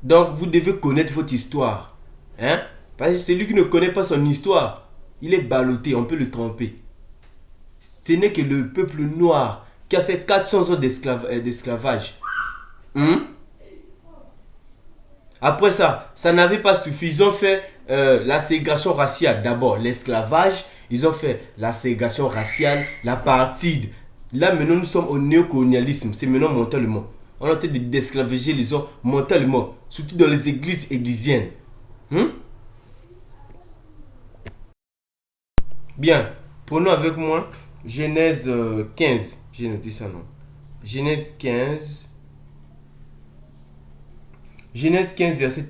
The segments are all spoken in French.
Donc, vous devez connaître votre histoire. Hein? Parce que celui qui ne connaît pas son histoire, il est ballotté, on peut le tromper. Ce n'est que le peuple noir qui a fait 400 ans d'esclavage. Hum? Après ça, ça n'avait pas suffi. Ils ont fait la ségrégation raciale. D'abord, l'esclavage. Ils ont fait la ségrégation raciale, l'apartheid. Là, maintenant, nous sommes au néocolonialisme. C'est maintenant mentalement. On est en train d'esclavager les gens mentalement. Surtout dans les églises églisiennes. Hum? Bien. Prenons avec moi Genèse 15. J'ai noté ça, non? Genèse 15. Genèse 15, verset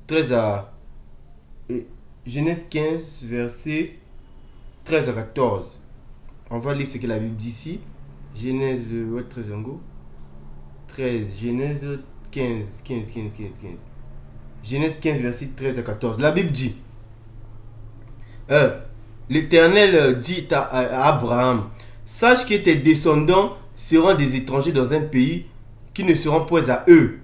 13 à Genèse 15, verset 13 à 14. On va lire ce que la Bible dit ici. Genèse, ouais, 13 en go. 13, Genèse 15. Genèse 15, verset 13 à 14. La Bible dit l'Éternel dit à Abraham, sache que tes descendants seront des étrangers dans un pays qui ne seront point à eux.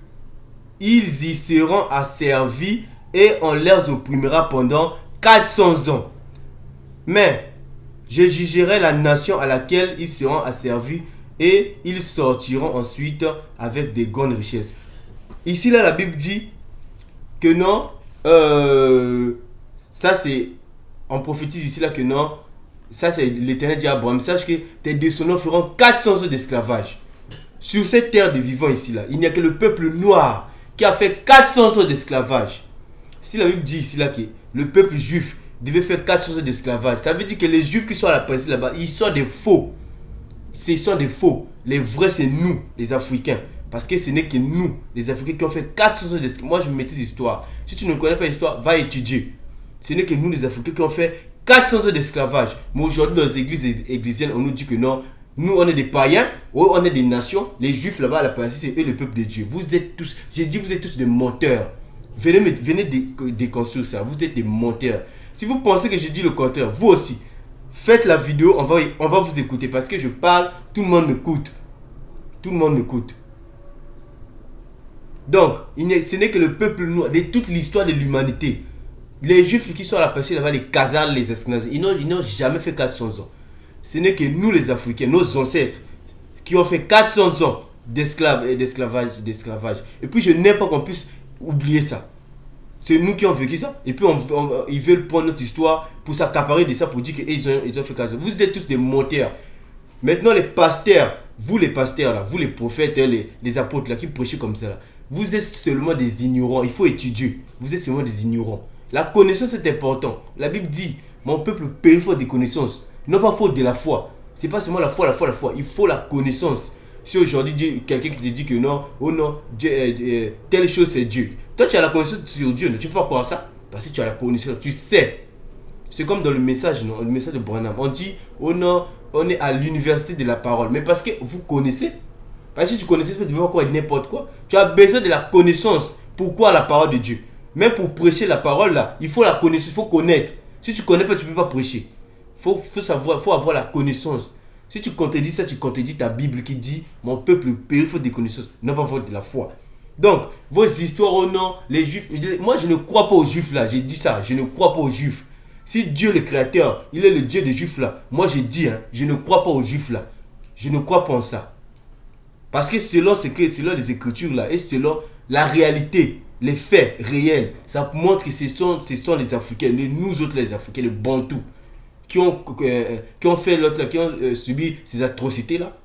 Ils y seront asservis et on les opprimera pendant 400 ans. Mais je jugerai la nation à laquelle ils seront asservis et ils sortiront ensuite avec des grandes richesses. Ici, là, la Bible dit que non, ça c'est, on prophétise ici, là, que non, ça c'est l'Éternel dit à Abraham, sache que tes descendants feront 400 ans d'esclavage. Sur cette terre de vivants ici, là, il n'y a que le peuple noir qui a fait 400 ans d'esclavage. Si la Bible dit ici, là, que le peuple juif devait faire 400 ans d'esclavage, ça veut dire que les juifs qui sont à la Palestine là-bas, ils sont des faux. Ce sont des faux. Les vrais, c'est nous, les Africains. Parce que ce n'est que nous, les Africains, qui ont fait 400 ans d'esclavage. Moi, je maîtrise l'histoire. Si tu ne connais pas l'histoire, va étudier. Ce n'est que nous, les Africains, qui ont fait 400 ans d'esclavage. Mais aujourd'hui, dans les églises églisiennes, on nous dit que non. Nous, on est des païens, on est des nations. Les juifs là-bas à la Palestine, c'est eux le peuple de Dieu. Vous êtes tous, j'ai dit, vous êtes tous des menteurs. Venez déconstruire ça. Vous êtes des menteurs. Si vous pensez que je dis le contraire, vous aussi, faites la vidéo, on va vous écouter. Parce que je parle, tout le monde m'écoute. Tout le monde m'écoute. Donc, ce n'est que le peuple noir, de toute l'histoire de l'humanité. Les juifs qui sont à la Palestine là-bas, les Khazars, les esclaves, ils n'ont jamais fait 400 ans. Ce n'est que nous les Africains, nos ancêtres, qui ont fait 400 ans d'esclavage. Et puis je n'aime pas qu'on puisse oublier ça. C'est nous qui avons vécu ça. Et puis ils veulent prendre notre histoire pour s'accaparer de ça, pour dire qu'ils ont fait 400 ans. Vous êtes tous des menteurs. Maintenant les pasteurs, vous les pasteurs là, vous les prophètes, les apôtres là, qui prêchez comme ça là, vous êtes seulement des ignorants. Il faut étudier. Vous êtes seulement des ignorants. La connaissance est importante. La Bible dit, mon peuple périt faute de connaissance. Non pas faute de la foi. C'est pas seulement la foi. Il faut la connaissance. Si aujourd'hui quelqu'un qui te dit que non, oh non, Dieu, telle chose c'est Dieu. Toi tu as la connaissance sur Dieu, tu peux pas croire ça. Parce que tu as la connaissance, tu sais. C'est comme dans le message, non, le message de Branham. On dit, oh non, on est à l'université de la parole. Mais parce que vous connaissez. Parce que tu connaissais, tu ne peux pas croire n'importe quoi. Tu as besoin de la connaissance. Pourquoi la parole de Dieu? Même pour prêcher la parole là, il faut la connaître, il faut connaître. Si tu ne connais pas, tu ne peux pas prêcher. Faut savoir, faut avoir la connaissance. Si tu contredis ça, tu contredis ta Bible qui dit mon peuple périt faute des connaissances, non pas faute de la foi. Donc, vos histoires au nom, les juifs, moi je ne crois pas aux juifs là, j'ai dit ça, je ne crois pas aux juifs. Si Dieu le créateur, il est le Dieu des juifs là, moi j'ai dit, je ne crois pas aux juifs là. Je ne crois pas en ça. Parce que selon les écritures là, et selon la réalité, les faits réels, ça montre que ce sont les Africains, nous autres les Africains, les Bantous, qui ont fait l'autre là, qui ont subi ces atrocités là.